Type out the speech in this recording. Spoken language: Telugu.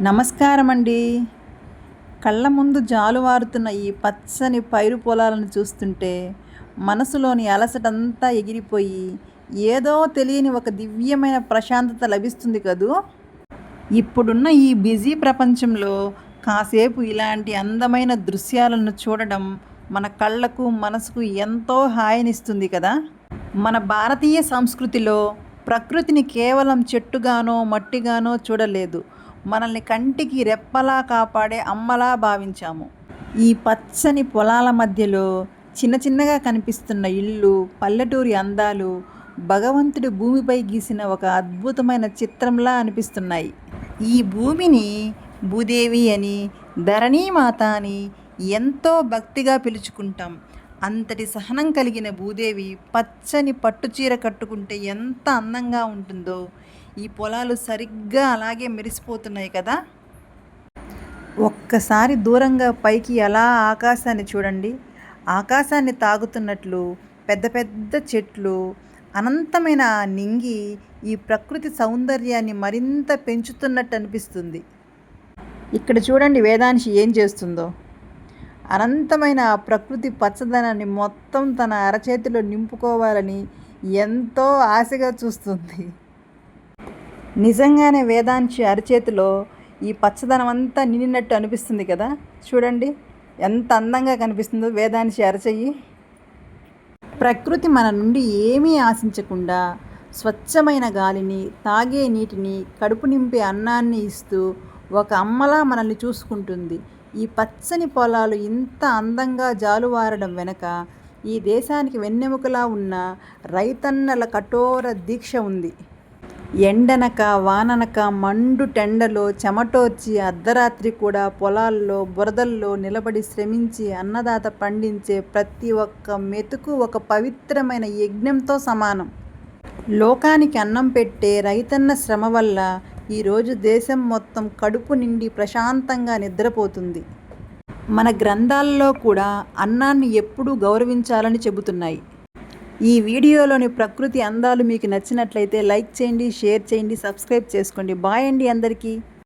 నమస్కారం అండి. కళ్ళ ముందు జాలువారుతున్న ఈ పచ్చని పైరు పొలాలను చూస్తుంటే మనసులోని అలసటంతా ఎగిరిపోయి ఏదో తెలియని ఒక దివ్యమైన ప్రశాంతత లభిస్తుంది కదూ. ఇప్పుడున్న ఈ బిజీ ప్రపంచంలో కాసేపు ఇలాంటి అందమైన దృశ్యాలను చూడడం మన కళ్ళకు మనసుకు ఎంతో హాయినిస్తుంది కదా. మన భారతీయ సంస్కృతిలో ప్రకృతిని కేవలం చెట్టుగానో మట్టిగానో చూడలేదు, మనల్ని కంటికి రెప్పలా కాపాడే అమ్మలా భావించాము. ఈ పచ్చని పొలాల మధ్యలో చిన్న చిన్నగా కనిపిస్తున్న ఇళ్ళు, పల్లెటూరి అందాలు భగవంతుడి భూమిపై గీసిన ఒక అద్భుతమైన చిత్రంలా అనిపిస్తున్నాయి. ఈ భూమిని భూదేవి అని, ధరణీమాత అని ఎంతో భక్తిగా పిలుచుకుంటాం. అంతటి సహనం కలిగిన భూదేవి పచ్చని పట్టుచీర కట్టుకుంటే ఎంత అందంగా ఉంటుందో ఈ పొలాలు సరిగ్గా అలాగే మెరిసిపోతున్నాయి కదా. ఒక్కసారి దూరంగా పైకి అలా ఆకాశాన్ని చూడండి. ఆకాశాన్ని తాగుతున్నట్లు పెద్ద పెద్ద చెట్లు, అనంతమైన ఆ నింగి ఈ ప్రకృతి సౌందర్యాన్ని మరింత పెంచుతున్నట్టు అనిపిస్తుంది. ఇక్కడ చూడండి వేదాంశి ఏం చేస్తుందో. అనంతమైన ఆ ప్రకృతి పచ్చదనాన్ని మొత్తం తన అరచేతిలో నింపుకోవాలని ఎంతో ఆశగా చూస్తుంది. నిజంగానే వేదాంశి అరచేతిలో ఈ పచ్చదనం అంతా నిండినట్టు అనిపిస్తుంది కదా. చూడండి ఎంత అందంగా కనిపిస్తుందో వేదాంశి అరచెయ్యి. ప్రకృతి మన నుండి ఏమీ ఆశించకుండా స్వచ్ఛమైన గాలిని, తాగే నీటిని, కడుపు నింపే అన్నాన్ని ఇస్తూ ఒక అమ్మలా మనల్ని చూసుకుంటుంది. ఈ పచ్చని పొలాలు ఇంత అందంగా జాలువారడం వెనక ఈ దేశానికి వెన్నెముకలా ఉన్న రైతన్నల కఠోర దీక్ష ఉంది. ఎండనక వాననక మండు టెండలో చెమటోర్చి అర్ధరాత్రి కూడా పొలాల్లో బురదల్లో నిలబడి శ్రమించి అన్నదాత పండించే ప్రతి ఒక్క మెతుకు ఒక పవిత్రమైన యజ్ఞంతో సమానం. లోకానికి అన్నం పెట్టే రైతన్న శ్రమ వల్ల ఈరోజు దేశం మొత్తం కడుపు నిండి ప్రశాంతంగా నిద్రపోతుంది. మన గ్రంథాల్లో కూడా అన్నాన్ని ఎప్పుడూ గౌరవించాలని చెబుతున్నాయి. ఈ వీడియోలోని ప్రకృతి అందాలు మీకు నచ్చినట్లయితే లైక్ చేయండి, షేర్ చేయండి, సబ్స్క్రైబ్ చేసుకోండి. బాయ్ అండి అందరికీ.